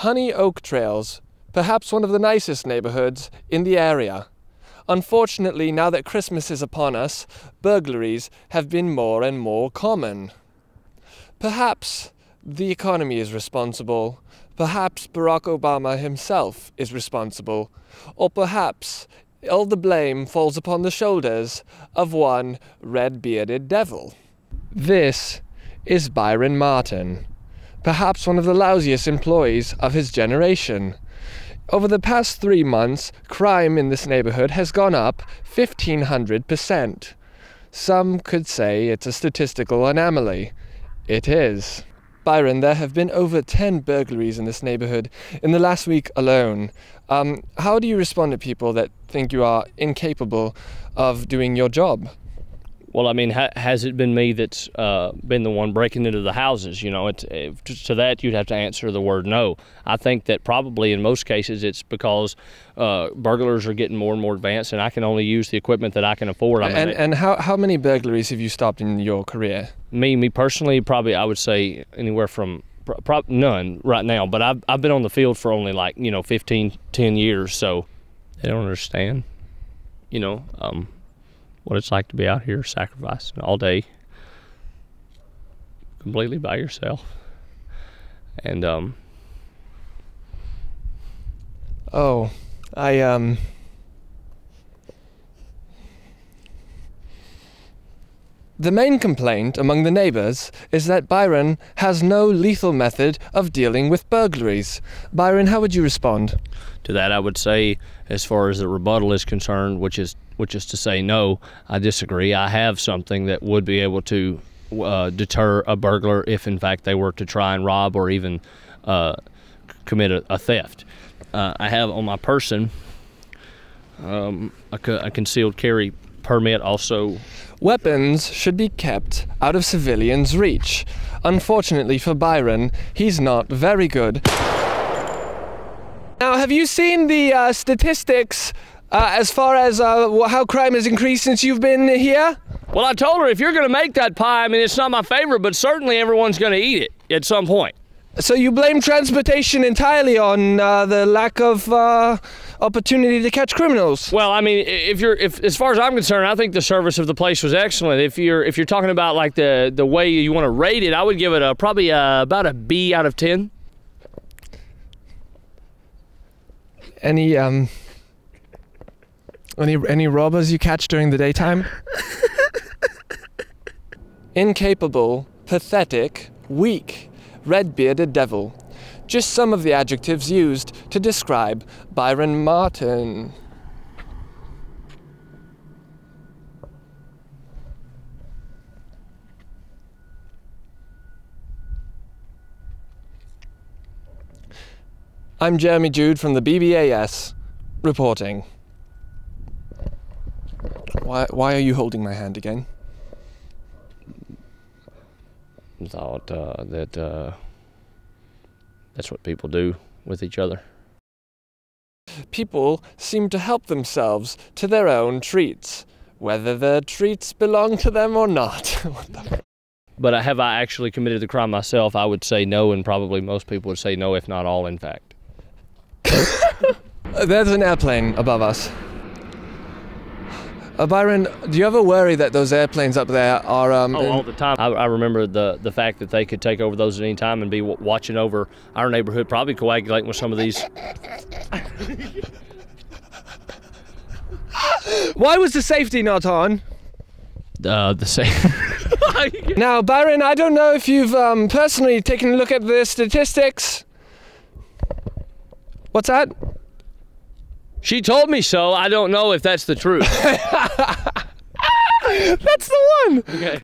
Honey Oak Trails, perhaps one of the nicest neighborhoods in the area. Unfortunately, now that Christmas is upon us, burglaries have been more and more common. Perhaps the economy is responsible. Perhaps Barack Obama himself is responsible. Or perhaps all the blame falls upon the shoulders of one red-bearded devil. This is Byron Martin, perhaps one of the lousiest employees of his generation. Over the past 3 months, crime in this neighborhood has gone up 1,500%. Some could say it's a statistical anomaly. It is. Byron, there have been over 10 burglaries in this neighborhood in the last week alone. How do you respond to people that think you are incapable of doing your job? Well, I mean, has it been me that's been the one breaking into the houses? You know, to that you'd have to answer the word no. I think that probably in most cases it's because burglars are getting more and more advanced, and I can only use the equipment that I can afford. And how many burglaries have you stopped in your career? Me personally, probably I would say anywhere from none right now. But I've been on the field for only 10 years, so they don't understand, what it's like to be out here sacrificing all day completely by yourself. And the main complaint among the neighbors is that Byron has no lethal method of dealing with burglaries. Byron, how would you respond? To that, I would say, as far as the rebuttal is concerned, which is to say no, I disagree. I have something that would be able to deter a burglar if, in fact, they were to try and rob or even commit a theft. I have on my person a concealed carry permit also. Weapons should be kept out of civilians' reach. Unfortunately for Byron, he's not very good. Now, have you seen the statistics as far as how crime has increased since you've been here? Well, I told her if you're going to make that pie, I mean, it's not my favorite, but certainly everyone's going to eat it at some point. So you blame transportation entirely on the lack of opportunity to catch criminals? Well, I mean, if as far as I'm concerned, I think the service of the place was excellent. If you're talking about like the way you want to rate it, I would give it probably about a B out of 10. Any robbers you catch during the daytime? Incapable, pathetic, weak, red-bearded devil. Just some of the adjectives used to describe Byron Martin. I'm Jeremy Jude from the BBAS, reporting. Why are you holding my hand again? I thought that that's what people do with each other. People seem to help themselves to their own treats, whether the treats belong to them or not. But have I actually committed the crime myself? I would say no, and probably most people would say no, if not all, in fact. There's an airplane above us. Byron, do you ever worry that those airplanes up there are... all the time. I remember the fact that they could take over those at any time and be watching over our neighborhood, probably coagulating with some of these. Why was the safety not on? The safety. Now, Byron, I don't know if you've personally taken a look at the statistics. What's that? She told me so. I don't know if that's the truth. That's the one. Okay.